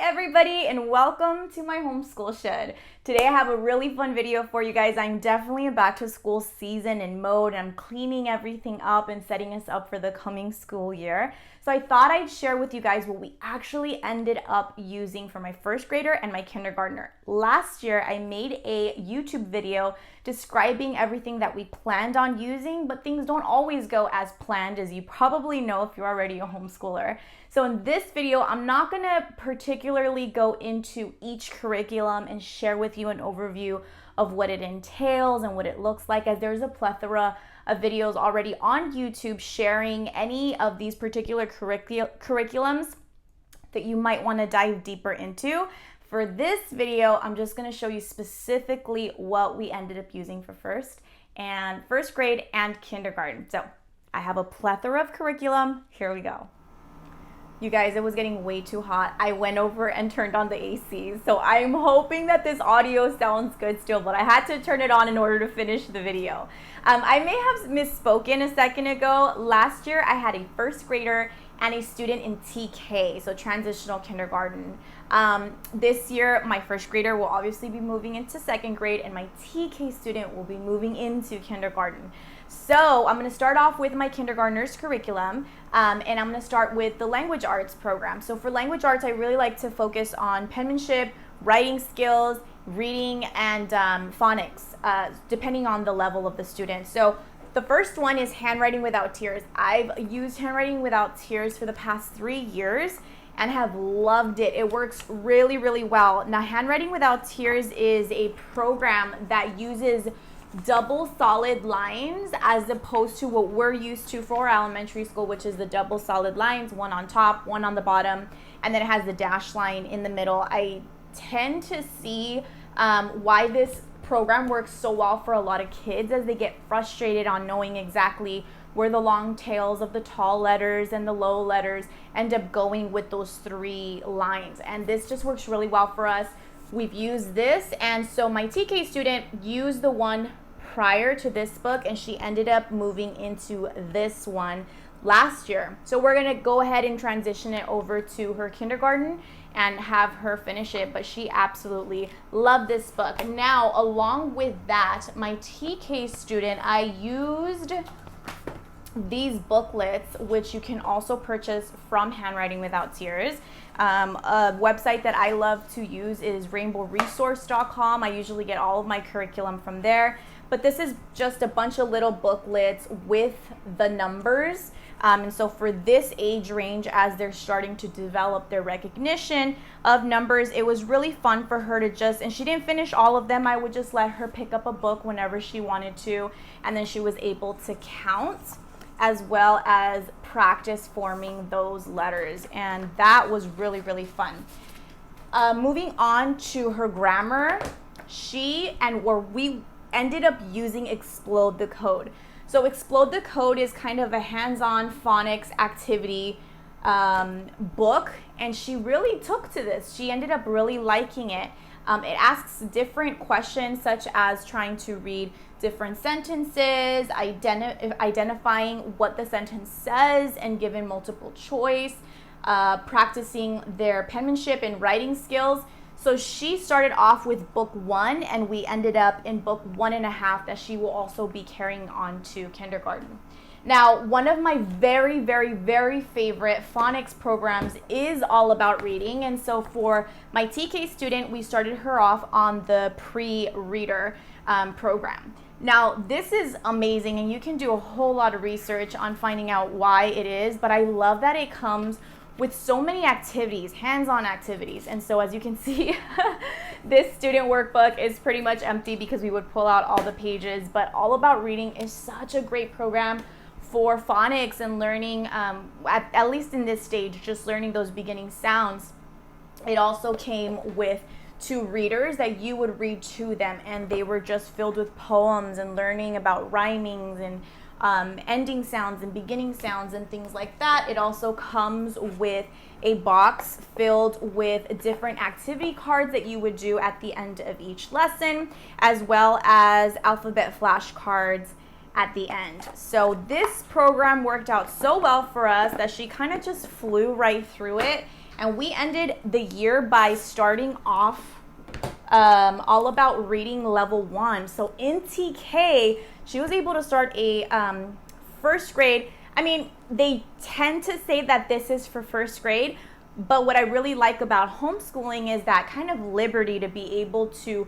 everybody, and welcome to my homeschool shed. Today I have a really fun video for you guys. I'm definitely in back to school season and mode. I'm cleaning everything up and setting us up for the coming school year. So I thought I'd share with you guys what we actually ended up using for my first grader and my kindergartner. Last year I made a YouTube video describing everything that we planned on using, but things don't always go as planned, as you probably know if you're already a homeschooler. So in this video, I'm not gonna particularly go into each curriculum and share with you an overview of what it entails and what it looks like, as there's a plethora of videos already on YouTube sharing any of these particular curriculums that you might want to dive deeper into. For this video, I'm just going to show you specifically what we ended up using for first grade and kindergarten. So I have a plethora of curriculum. Here we go. You guys, it was getting way too hot. I went over and turned on the AC. So I'm hoping that this audio sounds good still, but I had to turn it on in order to finish the video. I may have misspoken a second ago. Last year, I had a first grader and a student in TK, so transitional kindergarten. This year, my first grader will obviously be moving into second grade, and my TK student will be moving into kindergarten. So I'm going to start off with my kindergartner's curriculum, and I'm going to start with the language arts program. So for language arts, I really like to focus on penmanship, writing skills, reading, and phonics, depending on the level of the student. So the first one is handwriting without tears. I've used handwriting without tears for the past 3 years and have loved it. It works really, really well. Now, handwriting without tears is a program that uses double solid lines as opposed to what we're used to for elementary school, which is the double solid lines, one on top, one on the bottom, and then it has the dash line in the middle. I tend to see why this program works so well for a lot of kids, as they get frustrated on knowing exactly where the long tails of the tall letters and the low letters end up going with those 3 lines. And this just works really well for us. We've used this, and so my TK student used the one prior to this book, and she ended up moving into this one last year. So we're gonna go ahead and transition it over to her kindergarten and have her finish it, but she absolutely loved this book. Now, along with that, my TK student, I used these booklets, which you can also purchase from Handwriting Without Tears. A website that I love to use is rainbowresource.com. I usually get all of my curriculum from there, but this is just a bunch of little booklets with the numbers. And so for this age range, as they're starting to develop their recognition of numbers, it was really fun for her to just, and she didn't finish all of them. I would just let her pick up a book whenever she wanted to, and then she was able to count as well as practice forming those letters. And that was really, really fun. Moving on to her grammar, we ended up using Explode the Code. So Explode the Code is kind of a hands-on phonics activity book, and she really took to this. She ended up really liking it. It asks different questions, such as trying to read different sentences, identifying what the sentence says and given multiple choice, practicing their penmanship and writing skills. So she started off with book 1, and we ended up in book 1.5 that she will also be carrying on to kindergarten. Now, one of my very, very, very favorite phonics programs is all about reading. And so for my TK student, we started her off on the pre-reader program. Now, this is amazing, and you can do a whole lot of research on finding out why it is, but I love that it comes with so many activities, hands-on activities. And so as you can see, this student workbook is pretty much empty because we would pull out all the pages, but All About Reading is such a great program for phonics and learning, at least in this stage, just learning those beginning sounds. It also came with 2 readers that you would read to them, and they were just filled with poems and learning about rhymings and ending sounds and beginning sounds and things like that. It also comes with a box filled with different activity cards that you would do at the end of each lesson, as well as alphabet flashcards at the end. So this program worked out so well for us that she kind of just flew right through it, And we ended the year by starting off all about reading level 1. So in TK, she was able to start a first grade. I mean, they tend to say that this is for first grade, but what I really like about homeschooling is that kind of liberty to be able to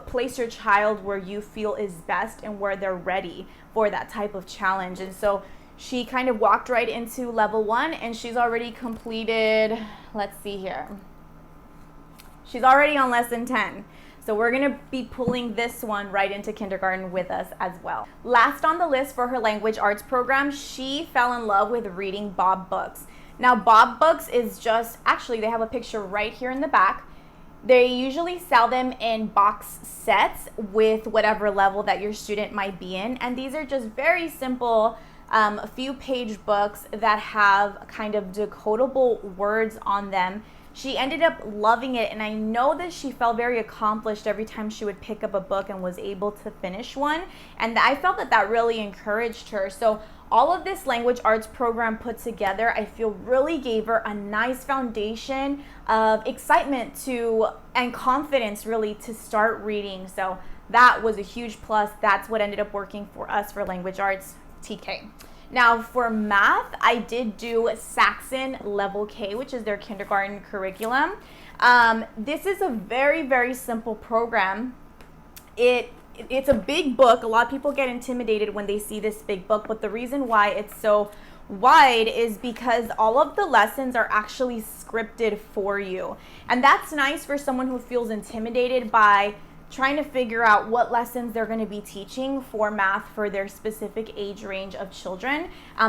place your child where you feel is best and where they're ready for that type of challenge. And so she kind of walked right into level 1, and she's already completed, let's see here, she's already on lesson 10. So we're gonna be pulling this one right into kindergarten with us as well. Last on the list for her language arts program, she fell in love with reading Bob books. Now Bob books is just, actually they have a picture right here in the back. They usually sell them in box sets with whatever level that your student might be in. And these are just very simple, a few page books that have kind of decodable words on them. She ended up loving it, and I know that she felt very accomplished every time she would pick up a book and was able to finish one. And I felt that that really encouraged her. So all of this language arts program put together, I feel really gave her a nice foundation of excitement and confidence really to start reading. So that was a huge plus. That's what ended up working for us for language arts TK. Now for math, I did do Saxon Level K, which is their kindergarten curriculum. This is a very, very simple program. It's a big book. A lot of people get intimidated when they see this big book, but the reason why it's so wide is because all of the lessons are actually scripted for you. And that's nice for someone who feels intimidated by trying to figure out what lessons they're going to be teaching for math for their specific age range of children.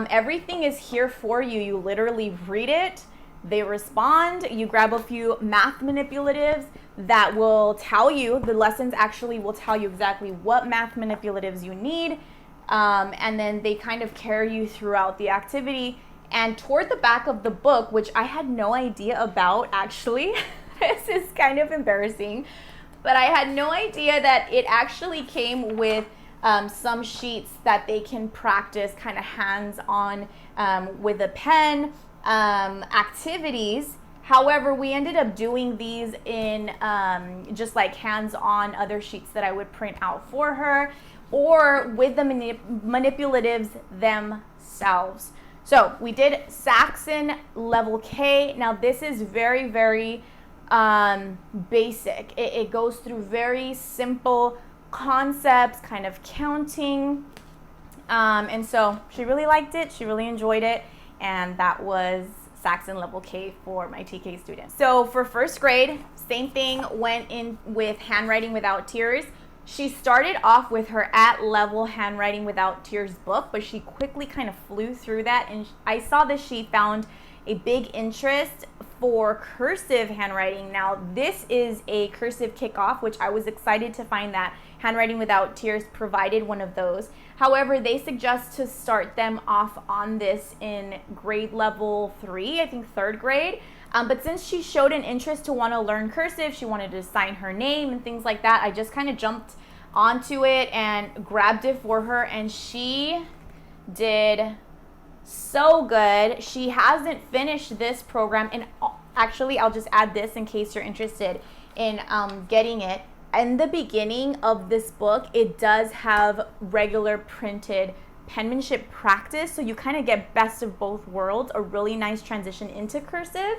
Everything is here for you. You literally read it, they respond, you grab a few math manipulatives that will tell you, the lessons actually will tell you exactly what math manipulatives you need, and then they kind of carry you throughout the activity. And toward the back of the book, which I had no idea about actually, this is kind of embarrassing, but I had no idea that it actually came with some sheets that they can practice kind of hands-on with a pen activities. However, we ended up doing these in just like hands-on other sheets that I would print out for her, or with the manipulatives themselves. So we did Saxon Level K. Now this is very, very basic. It goes through very simple concepts, kind of counting, and so she really liked it, she really enjoyed it, and that was Saxon Level K for my TK students. So for first grade, same thing, went in with Handwriting Without Tears. She started off with her at-level Handwriting Without Tears book, but she quickly kind of flew through that, and I saw that she found a big interest for cursive handwriting. Now this is a cursive kickoff, which I was excited to find that Handwriting Without Tears provided one of those. However, they suggest to start them off on this in grade level 3, I think 3rd grade. But since she showed an interest to want to learn cursive, she wanted to sign her name and things like that, I just kind of jumped onto it and grabbed it for her, and she did so good. She hasn't finished this program, and actually I'll just add this in case you're interested in getting it. In the beginning of this book, it does have regular printed penmanship practice, so you kind of get best of both worlds, a really nice transition into cursive.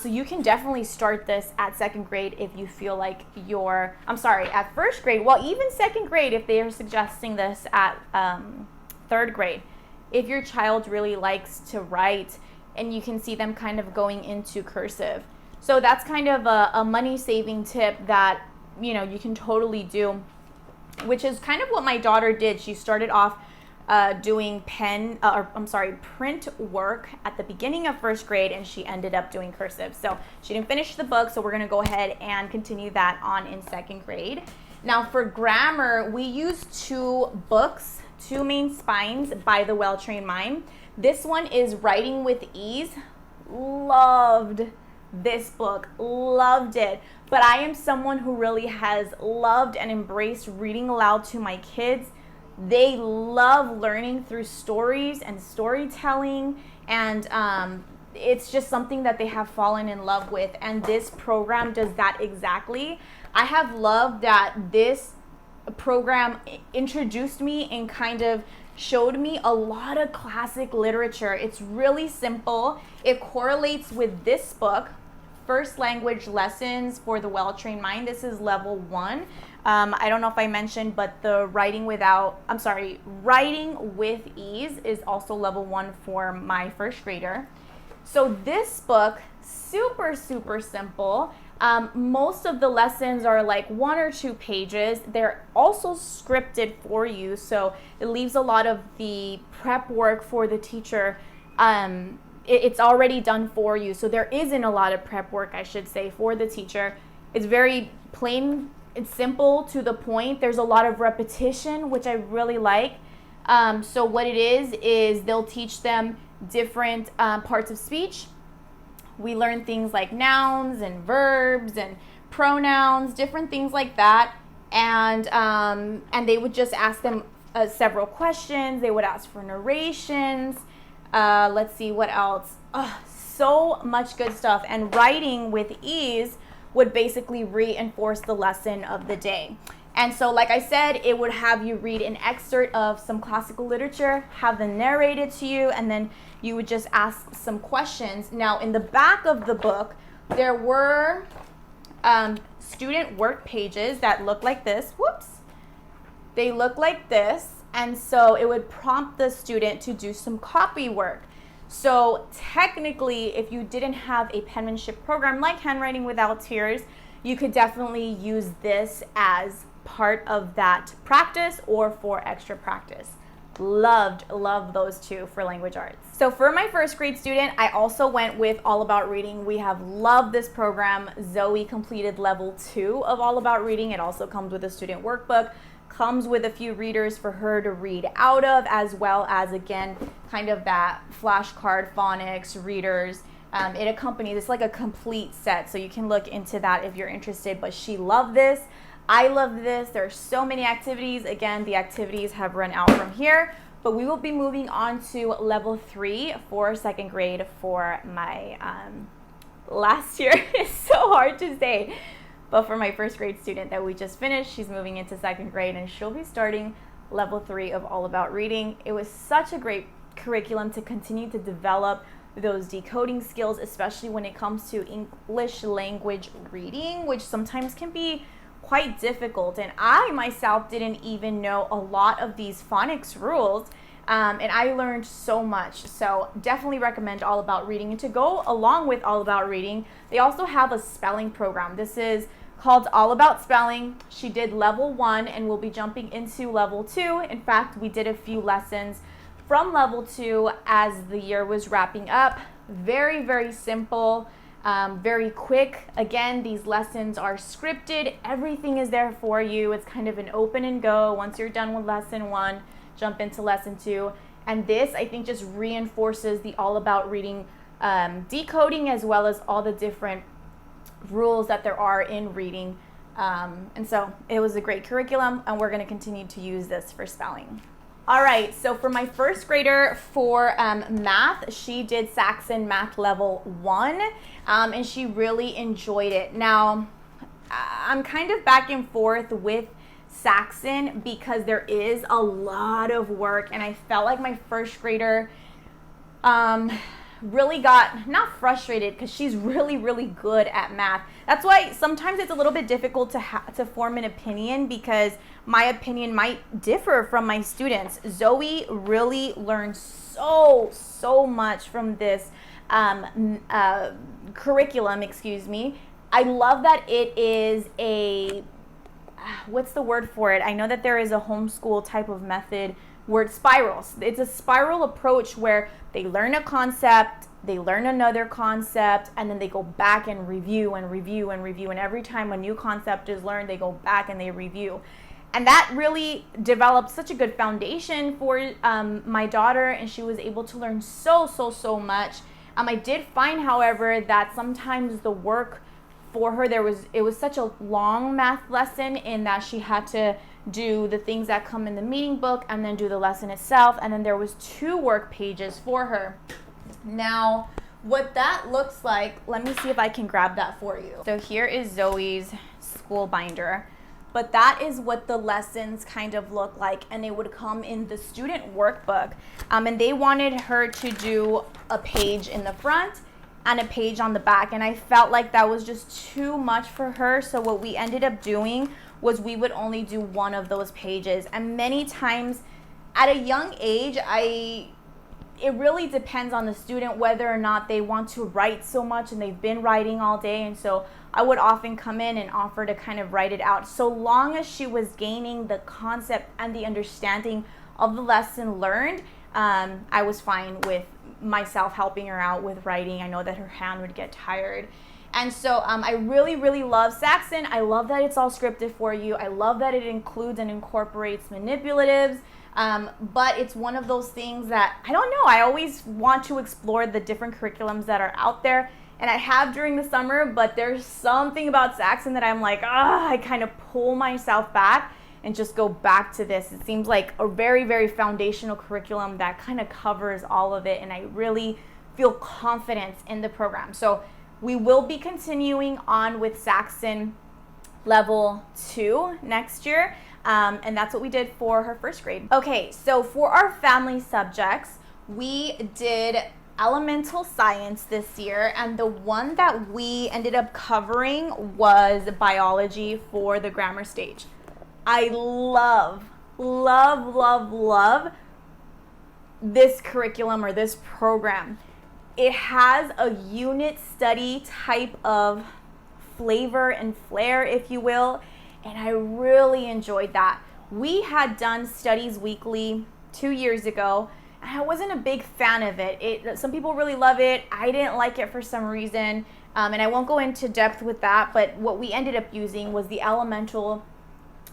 So you can definitely start this at 2nd grade if you feel like at 1st grade, well, even 2nd grade if they are suggesting this at 3rd grade. If your child really likes to write, and you can see them kind of going into cursive. So that's kind of a money-saving tip that, you know, you can totally do, which is kind of what my daughter did. She started off doing print work at the beginning of 1st grade, and she ended up doing cursive. So she didn't finish the book, so we're gonna go ahead and continue that on in 2nd grade. Now for grammar, we use 2 books, 2 main spines by the Well-Trained Mind. This one is Writing with Ease. Loved this book, loved it. But I am someone who really has loved and embraced reading aloud to my kids. They love learning through stories and storytelling, and it's just something that they have fallen in love with, and this program does that exactly. I have loved that this program introduced me and kind of showed me a lot of classic literature. It's really simple. It correlates with this book, First Language Lessons for the Well-Trained Mind. This is level 1. I don't know if I mentioned, but the Writing with Ease is also level 1 for my first grader. So this book, super, super simple. Most of the lessons are like 1 or 2 pages. They're also scripted for you, so it leaves a lot of the prep work for the teacher. It's already done for you, so there isn't a lot of prep work, I should say, for the teacher. It's very plain, it's simple, to the point. There's a lot of repetition, which I really like. So what it is they'll teach them different parts of speech. We learn things like nouns and verbs and pronouns, different things like that. And they would just ask them several questions. They would ask for narrations. Let's see what else. Oh, so much good stuff. And Writing with Ease would basically reinforce the lesson of the day. And so, like I said, it would have you read an excerpt of some classical literature, have them narrated to you, and then you would just ask some questions. Now, in the back of the book, there were student work pages that look like this. Whoops. They look like this. And so it would prompt the student to do some copy work. So technically, if you didn't have a penmanship program like Handwriting Without Tears, you could definitely use this as part of that practice or for extra practice. Love those two for language arts. So for my first grade student, I also went with All About Reading. We have loved this program. Zoe completed level 2 of All About Reading. It also comes with a student workbook, comes with a few readers for her to read out of, as well as, again, kind of that flashcard phonics readers. It accompanies, it's like a complete set, so you can look into that if you're interested. But she loved this. I love this. There are so many activities. Again, the activities have run out from here, but we will be moving on to level 3 for second grade for my last year. It's so hard to say, but for my first grade student that we just finished, she's moving into second grade and she'll be starting level 3 of All About Reading. It was such a great curriculum to continue to develop those decoding skills, especially when it comes to English language reading, which sometimes can be quite difficult. And I myself didn't even know a lot of these phonics rules, and I learned so much. So definitely recommend All About Reading. And to go along with All About Reading, they also have a spelling program. This is called All About Spelling. She did level 1 and we'll be jumping into level 2. In fact, we did a few lessons from level 2 as the year was wrapping up. Very, very simple. Very quick. Again, these lessons are scripted. Everything is there for you. It's kind of an open and go. Once you're done with lesson 1, jump into lesson 2. And this, I think, just reinforces the All About Reading decoding, as well as all the different rules that there are in reading. And so it was a great curriculum, and we're going to continue to use this for spelling. All right, so for my first grader for math, she did Saxon Math level 1, and she really enjoyed it. Now, I'm kind of back and forth with Saxon because there is a lot of work, and I felt like my first grader really got, not frustrated, because she's really, really good at math. That's why sometimes it's a little bit difficult to form an opinion, because my opinion might differ from my students. Zoe really learned so much from this curriculum, I love that it is a, what's the word for it? I know that there is a homeschool type of method where it's spirals. It's a spiral approach where they learn a concept, they learn another concept, and then they go back and review and review and review. And every time a new concept is learned, they go back and they review. And that really developed such a good foundation for my daughter, and she was able to learn so much. I did find, however, that sometimes the work for her, it was such a long math lesson in that she had to do the things that come in the meeting book and then do the lesson itself, and then there was 2 work pages for her. Now, what that looks like, let me see if I can grab that for you. So here is Zoe's school binder, but that is what the lessons kind of look like, and it would come in the student workbook. And they wanted her to do a page in the front and a page on the back, and I felt like that was just too much for her. So what we ended up doing was we would only do one of those pages. And many times at a young age, it really depends on the student whether or not they want to write so much and they've been writing all day. And so I would often come in and offer to kind of write it out. So long as she was gaining the concept and the understanding of the lesson learned, I was fine with myself helping her out with writing. I know that her hand would get tired. And so I really, really love Saxon. I love that it's all scripted for you. I love that it includes and incorporates manipulatives. But it's one of those things that, I don't know, I always want to explore the different curriculums that are out there. And I have during the summer, but there's something about Saxon that I'm like, I kind of pull myself back and just go back to this. It seems like a very, very foundational curriculum that kind of covers all of it. And I really feel confident in the program. So we will be continuing on with Saxon Level 2 next year. And that's what we did for her first grade. Okay, so for our family subjects, we did elemental science this year, and the one that we ended up covering was biology for the grammar stage. I love this curriculum or this program. It has a unit study type of flavor and flair, if you will. And I really enjoyed that. We had done Studies Weekly 2 years ago, and I wasn't a big fan of it. Some people really love it. I didn't like it for some reason, and I won't go into depth with that, but what we ended up using was the elemental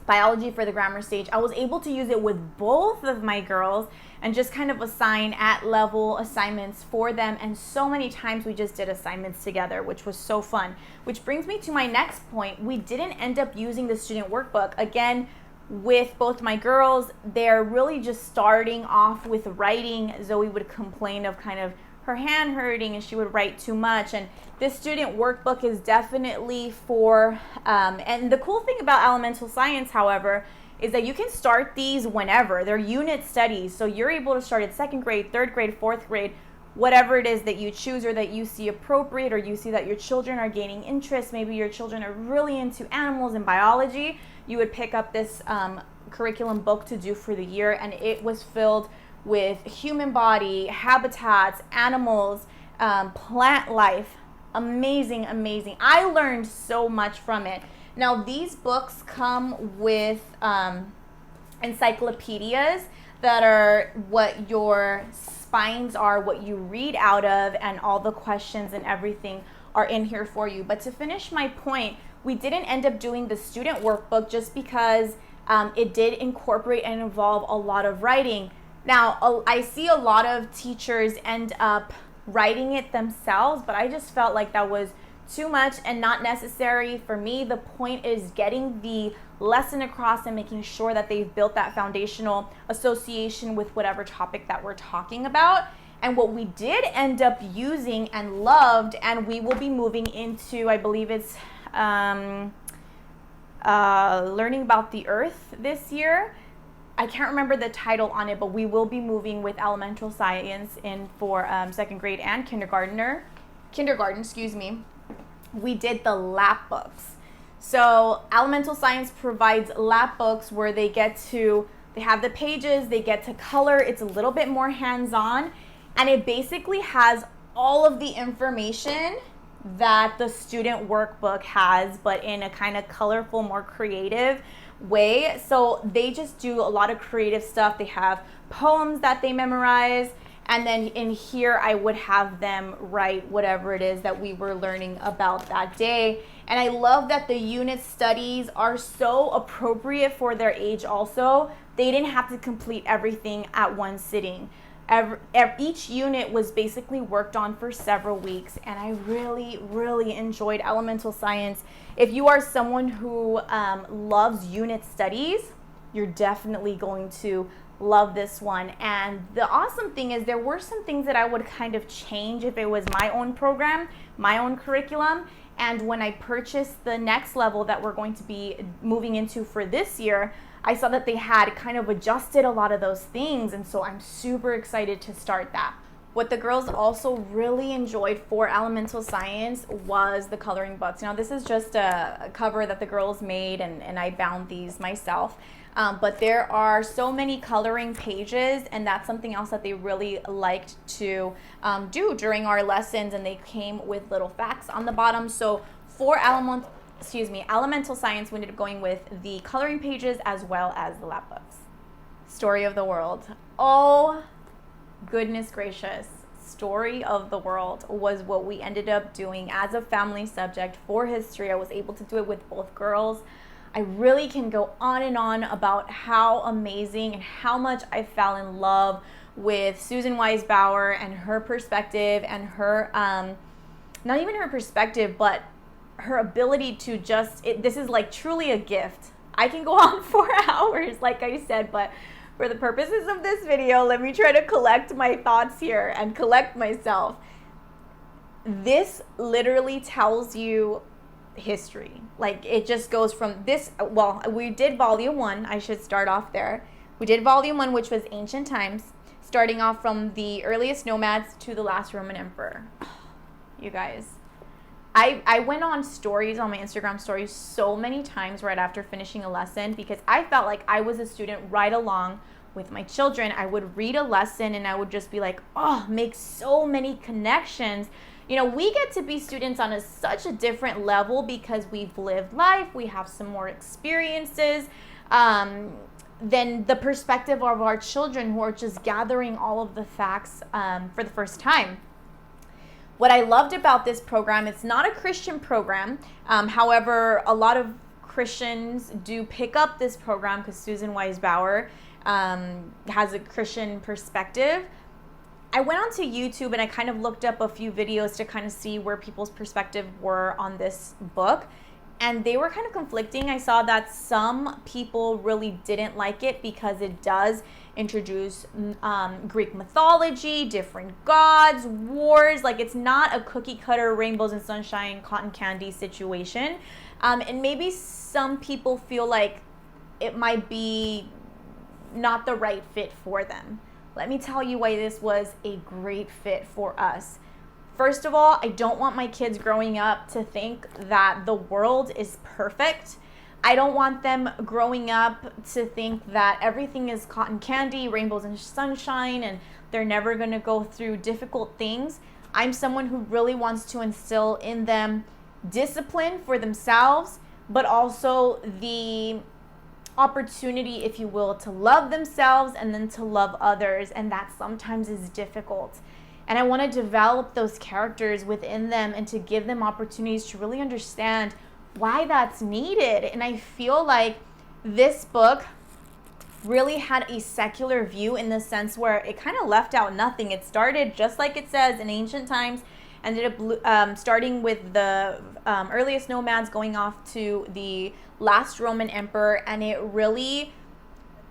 biology for the grammar stage. I was able to use it with both of my girls and just kind of assign at level assignments for them. And so many times we just did assignments together, which was so fun. Which brings me to my next point. We didn't end up using the student workbook. Again, with both my girls, they're really just starting off with writing. Zoe would complain of kind of her hand hurting and she would write too much. And this student workbook is definitely for, and the cool thing about elemental science, however, is that you can start these whenever. They're unit studies, so you're able to start at second grade, third grade, fourth grade, whatever it is that you choose or that you see appropriate, or you see that your children are gaining interest. Maybe your children are really into animals and biology. You would pick up this curriculum book to do for the year, and it was filled with human body, habitats, animals, plant life. Amazing, amazing. I learned so much from it. Now, these books come with encyclopedias that are what your spines are, what you read out of, and all the questions and everything are in here for you. But to finish my point, we didn't end up doing the student workbook just because it did incorporate and involve a lot of writing. Now, I see a lot of teachers end up writing it themselves, but I just felt like that was too much and not necessary for me. The point is getting the lesson across and making sure that they've built that foundational association with whatever topic that we're talking about. And what we did end up using and loved, and we will be moving into, I believe it's learning about the earth this year. I can't remember the title on it, but we will be moving with elemental science in for second grade and kindergarten, excuse me. We did the lap books. So elemental science provides lap books where they have the pages, they get to color. It's a little bit more hands-on, and it basically has all of the information that the student workbook has, but in a kind of colorful, more creative way. So they just do a lot of creative stuff. They have poems that they memorize, and then in here I would have them write whatever it is that we were learning about that day. And I love that the unit studies are so appropriate for their age also. They didn't have to complete everything at one sitting. Each unit was basically worked on for several weeks, and I really, really enjoyed elemental science. If you are someone who loves unit studies, you're definitely going to love this one. And the awesome thing is there were some things that I would kind of change if it was my own program, my own curriculum. And when I purchased the next level that we're going to be moving into for this year, I saw that they had kind of adjusted a lot of those things. And so I'm super excited to start that. What the girls also really enjoyed for elemental science was the coloring books. Now this is just a cover that the girls made, and I bound these myself. But there are so many coloring pages, and that's something else that they really liked to do during our lessons, and they came with little facts on the bottom. So for elemental science, we ended up going with the coloring pages as well as the lab books. Story of the world. Oh, goodness gracious. Story of the world was what we ended up doing as a family subject for history. I was able to do it with both girls. I really can go on and on about how amazing and how much I fell in love with Susan Weisbauer and her perspective, and her, not even her perspective, but her ability to this is like truly a gift. I can go on for hours, like I said, but for the purposes of this video, let me try to collect my thoughts here and collect myself. This literally tells you history. Like, it just goes from this, well, we did volume 1, I should start off there. We did volume 1, which was ancient times, starting off from the earliest nomads to the last Roman emperor. You guys, I went on stories, on my Instagram stories, so many times right after finishing a lesson, because I felt like I was a student right along with my children. I would read a lesson and I would just be like, oh, make so many connections. You know, we get to be students on such a different level because we've lived life, we have some more experiences than the perspective of our children who are just gathering all of the facts for the first time. What I loved about this program, it's not a Christian program. However, a lot of Christians do pick up this program because Susan Weisbauer has a Christian perspective. I went onto YouTube and I kind of looked up a few videos to kind of see where people's perspective were on this book, and they were kind of conflicting. I saw that some people really didn't like it because it does introduce Greek mythology, different gods, wars. Like, it's not a cookie cutter rainbows and sunshine cotton candy situation, and maybe some people feel like it might be not the right fit for them. Let me tell you why this was a great fit for us. First of all, I don't want my kids growing up to think that the world is perfect. I don't want them growing up to think that everything is cotton candy, rainbows and sunshine, and they're never going to go through difficult things. I'm someone who really wants to instill in them discipline for themselves, but also the opportunity, if you will, to love themselves and then to love others, and that sometimes is difficult. And I want to develop those characters within them and to give them opportunities to really understand why that's needed. And I feel like this book really had a secular view in the sense where it kind of left out nothing. It started just like it says in ancient times, ended up starting with the earliest nomads, going off to the last Roman emperor, and it really,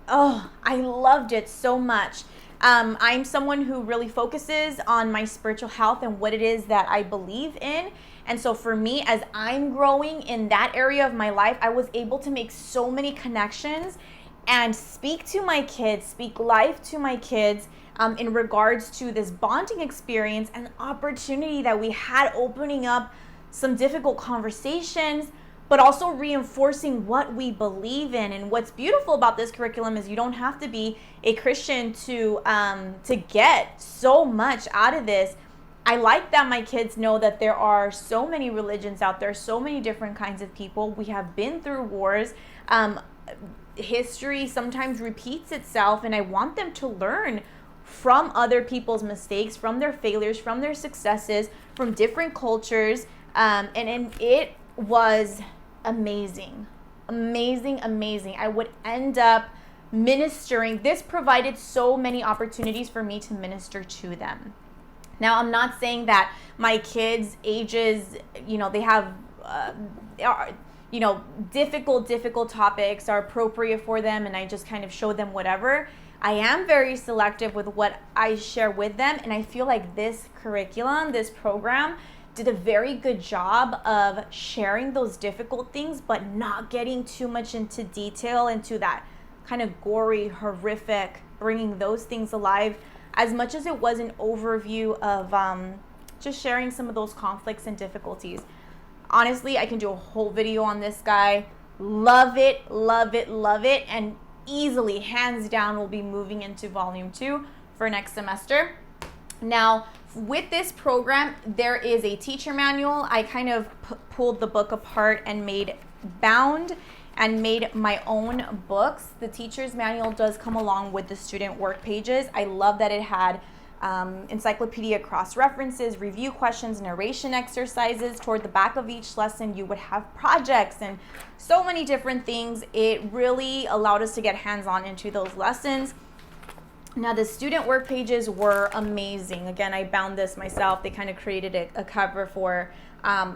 I loved it so much. I'm someone who really focuses on my spiritual health and what it is that I believe in. And so for me, as I'm growing in that area of my life, I was able to make so many connections and speak to my kids, speak life to my kids in regards to this bonding experience and opportunity that we had, opening up some difficult conversations, but also reinforcing what we believe in. And what's beautiful about this curriculum is you don't have to be a Christian to get so much out of this. I like that my kids know that there are so many religions out there, so many different kinds of people. We have been through wars. History sometimes repeats itself, and I want them to learn from other people's mistakes, from their failures, from their successes, from different cultures. And it was amazing. I would end up ministering. This provided so many opportunities for me to minister to them. Now, I'm not saying that my kids' ages, they have, difficult topics are appropriate for them, and I just kind of show them whatever. I am very selective with what I share with them, and I feel like this curriculum, this program, did a very good job of sharing those difficult things, but not getting too much into detail, into that kind of gory, horrific, bringing those things alive, as much as it was an overview of just sharing some of those conflicts and difficulties. Honestly, I can do a whole video on this guy. Love it, love it, love it, and easily, hands down, will be moving into volume 2 for next semester. Now, with this program, there is a teacher manual. I kind of pulled the book apart and made bound and made my own books. The teacher's manual does come along with the student work pages. I love that it had encyclopedia cross-references, review questions, narration exercises. Toward the back of each lesson, you would have projects and so many different things. It really allowed us to get hands-on into those lessons. Now, the student work pages were amazing. Again, I bound this myself. They kind of created a cover for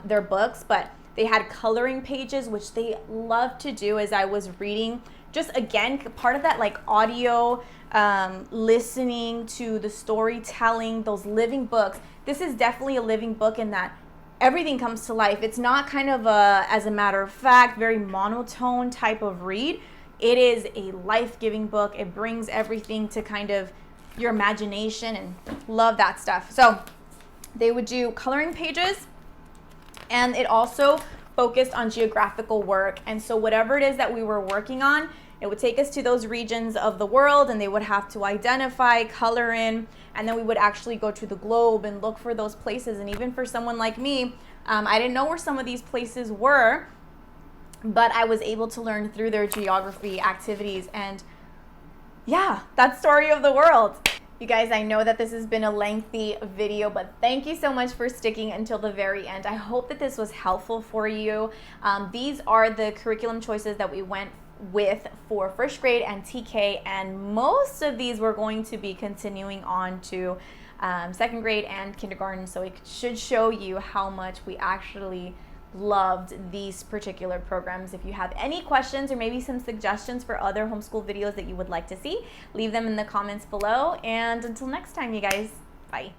their books, but they had coloring pages, which they love to do as I was reading. Just again, part of that like audio, listening to the storytelling, those living books. This is definitely a living book in that everything comes to life. It's not kind of as a matter of fact, very monotone type of read. It is a life-giving book. It brings everything to kind of your imagination, and love that stuff. So they would do coloring pages, and it also focused on geographical work. And so whatever it is that we were working on, it would take us to those regions of the world, and they would have to identify, color in, and then we would actually go to the globe and look for those places. And even for someone like me, I didn't know where some of these places were, but I was able to learn through their geography activities. And yeah, that's story of the world. You guys, I know that this has been a lengthy video, but thank you so much for sticking until the very end. I hope that this was helpful for you. These are the curriculum choices that we went with for first grade and TK, and most of these we're going to be continuing on to second grade and kindergarten, so it should show you how much we actually loved these particular programs. If you have any questions or maybe some suggestions for other homeschool videos that you would like to see, leave them in the comments below. And until next time, you guys, bye.